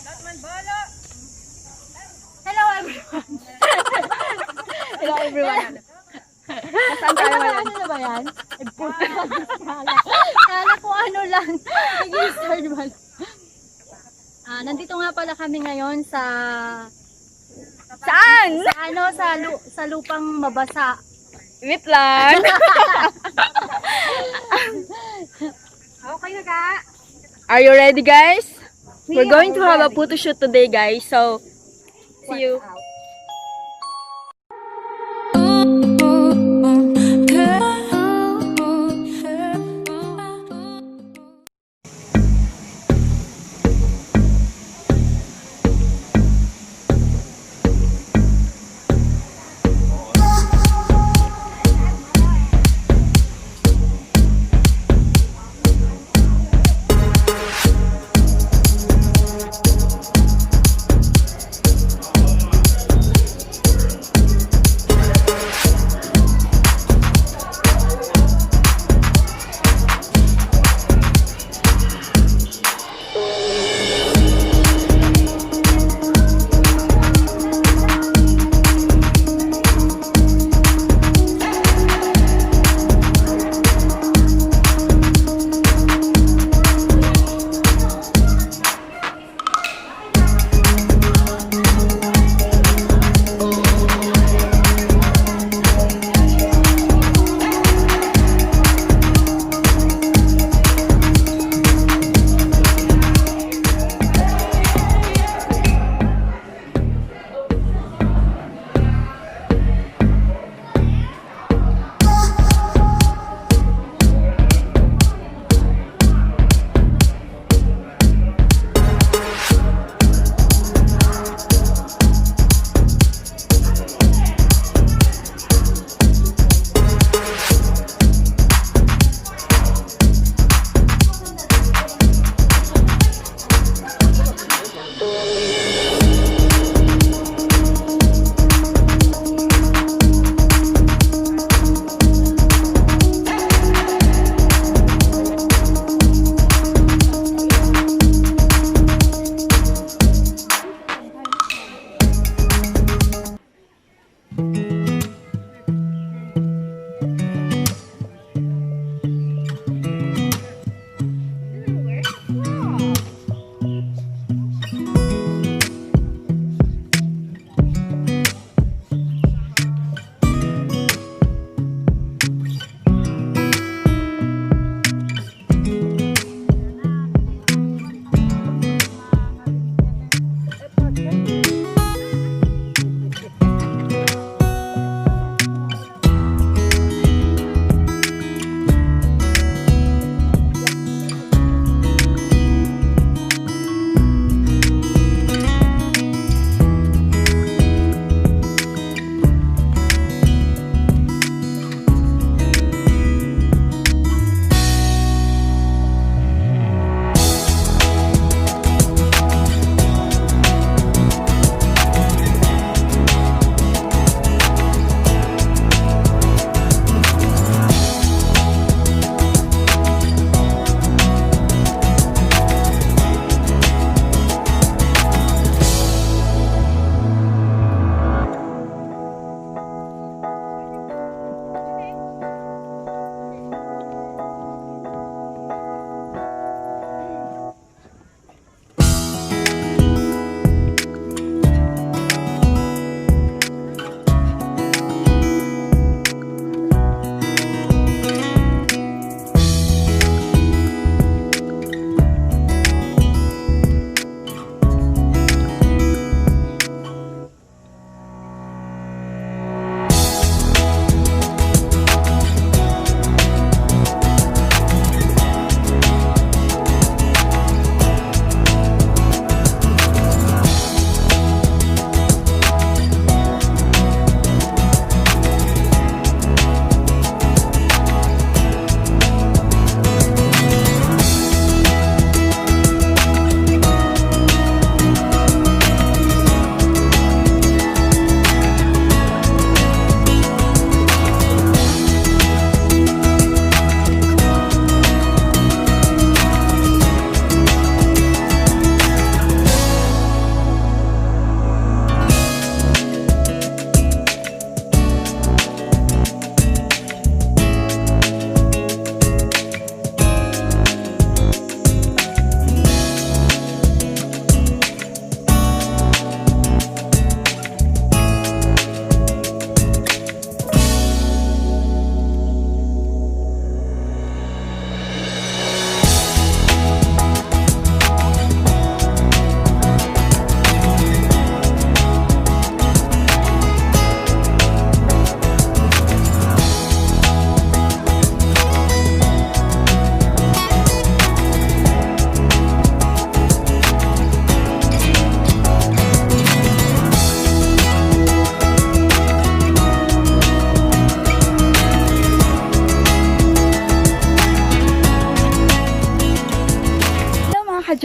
Hello everyone! Hello everyone! Saan tayo ngayon? Ano na ba yan? Kala ko ano lang. Nag-i-start ba? Nandito nga pala kami ngayon sa... Saan? Sa ano, sa lupang mabasa. Wetland. Okay na ka? Are you ready, guys? We're going to have a photo shoot today, guys. So, see you.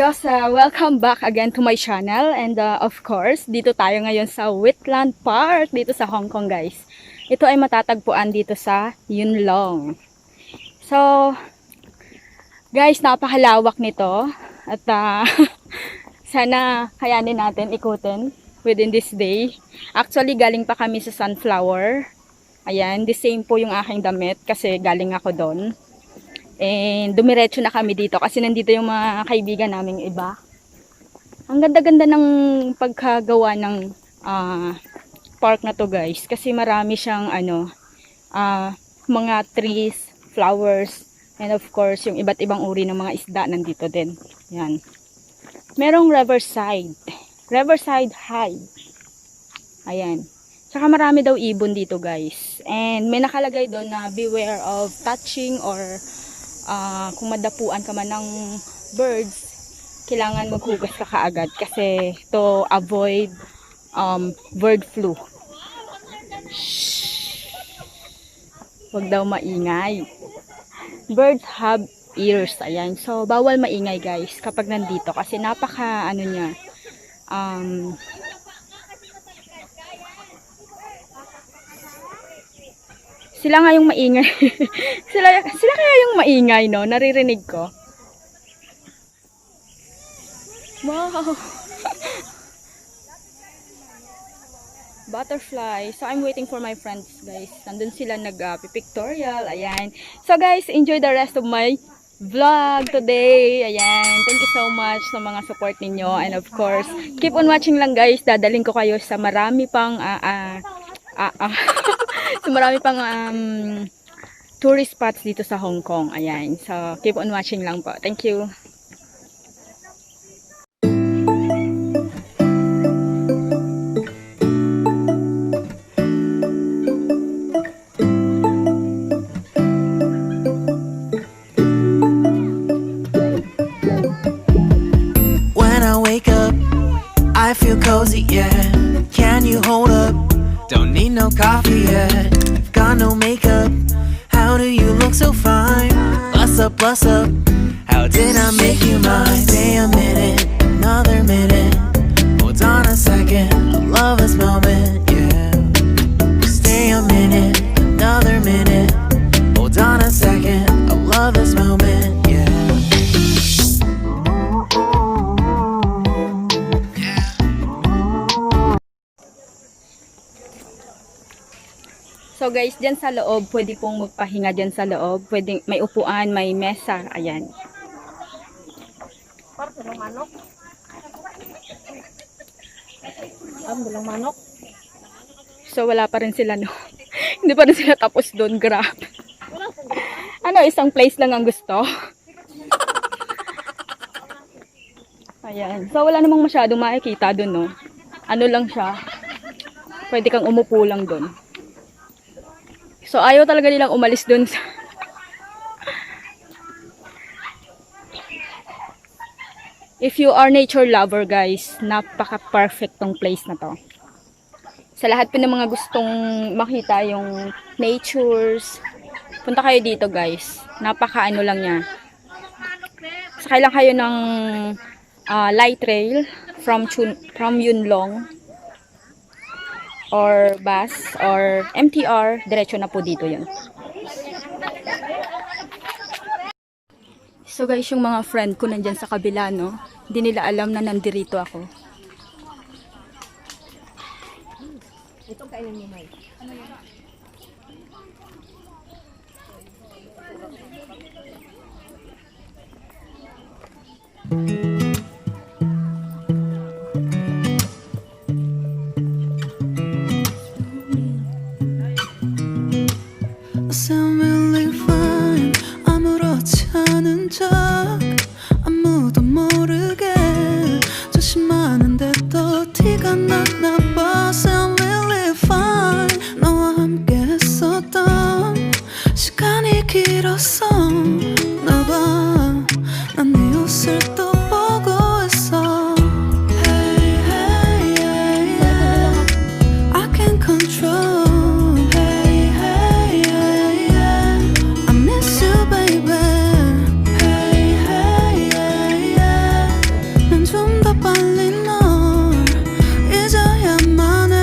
Diosa! Welcome back again to my channel and of course, dito tayo ngayon sa Wetland Park dito sa Hong Kong guys. Ito ay matatagpuan dito sa Yuen Long. So, guys, napakalawak nito at sana kayanin natin ikutin within this day. Actually, galing pa kami sa Sunflower. Ayan, the same po yung aking damit kasi galing ako doon. And dumiretso na kami dito kasi nandito yung mga kaibigan naming iba. Ang ganda-ganda ng pagkagawa ng park na to guys. Kasi marami siyang mga trees, flowers, and of course yung iba't ibang uri ng mga isda nandito din. Yan. Merong Riverside High. Ayan. Tsaka marami daw ibon dito guys. And may nakalagay doon na beware of touching or kung madapuan ka man ng birds, kailangan maghugas ka kaagad kasi to avoid bird flu. Shhh. Huwag daw maingay. Birds have ears. Ayan. So, bawal maingay guys kapag nandito kasi napaka niya sila nga yung maingay. sila kaya yung maingay, no? Naririnig ko. Wow! Butterfly. So, I'm waiting for my friends, guys. Nandun sila nag-pictorial. Ayan. So, guys, enjoy the rest of my vlog today. Ayan. Thank you so much sa mga support ninyo. And of course, keep on watching lang, guys. Dadaling ko kayo sa marami pang so marami pang tourist spots dito sa Hong Kong. Ayan. So, keep on watching lang po. Thank you. When I wake up, I feel cozy, yeah. Can you hold up? Don't need no coffee yet. Got no makeup. How do you look so fine? Bust up, bust up. How did I make you mine? Stay a minute, another minute. Hold on a second. I love this moment, yeah. Stay a minute, another minute. Hold on a second. I love this moment, yeah. So guys, dyan sa loob, pwede pong magpahinga dyan sa loob. Pwede, may upuan, may mesa. Ayan. Dalang manok. Dalang manok. So wala pa rin sila, no? Hindi pa rin sila tapos doon. Grabe. Isang place lang ang gusto. Ayan. So wala namang masyadong makikita doon, no? Ano lang siya. Pwede kang umupo lang doon. So, ayaw talaga nilang umalis dun sa... If you are nature lover, guys, napaka-perfect tong place na to. Sa lahat po ng mga gustong makita yung natures, punta kayo dito, guys. Napaka-ano lang niya. Sakay lang kayo ng light rail from Yuen Long or bus or MTR, diretso na po dito yun. So guys, yung mga friend ko nandyan sa kabila, no? Hindi nila alam na nandirito ako. Itong kainan mo, May. Ano yun? Sound really fine. 아무렇지 않은 척 아무도 모르게 조심하는데 또 티가 났나 봐. Sound really fine. 너와 함께 했었던 시간이 길었어 나 봐. 난 네 옷을 또 빨리 널 잊어야만 해.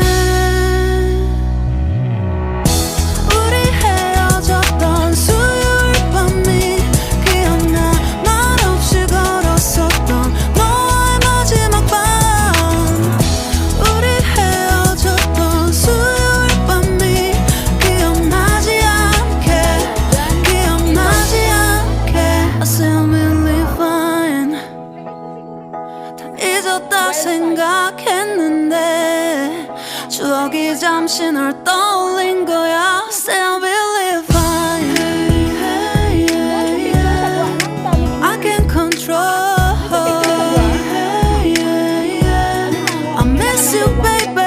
우리 헤어졌던 수요일 밤이 기억나. 말없이 걸었었던 너와의 마지막 밤. 우리 헤어졌던 수요일 밤이 기억나지 않게 I say I'm really fine. 다 잊었다 생각했는데 추억이 잠시 널 떠올린 거야. Say I'm really fine. I can't control. I miss you, baby.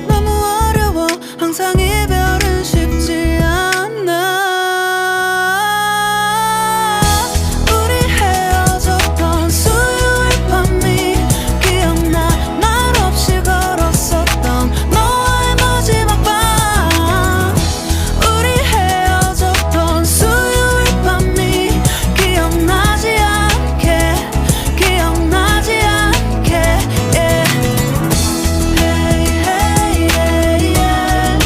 너무 어려워. 항상 이별은 쉽지 않아. 우리 헤어졌던 수요일 밤이 기억나. 말없이 걸었었던 너와의 마지막 밤. 우리 헤어졌던 수요일 밤이 기억나지 않게 yeah. Hey, hey, yeah, yeah.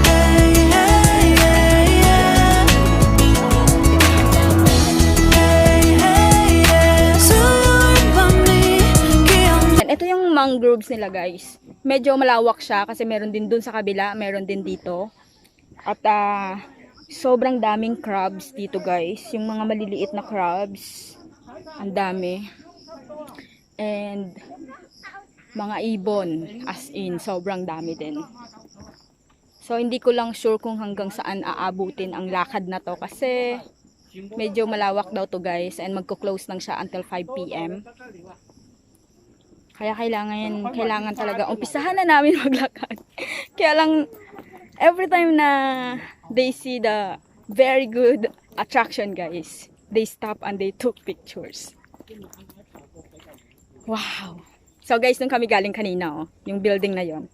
Hey, hey, yeah, yeah. Hey, hey, yeah. 수요일 밤이 기억나. Ito yung mangroves nila guys. Medyo malawak siya kasi meron din dun sa kabila, meron din dito. At sobrang daming crabs dito guys. Yung mga maliliit na crabs. Ang dami. And mga ibon. As in, sobrang dami din. So hindi ko lang sure kung hanggang saan aabutin ang lakad na to. Kasi medyo malawak daw to guys. And magko-close lang siya until 5 PM. Kaya kailangan talaga umpisahan na namin maglakad. Kaya lang every time na they see the very good attraction guys, they stop and they took pictures. Wow. So guys, nung kami galing kanina, oh, yung building na yon.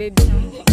baby.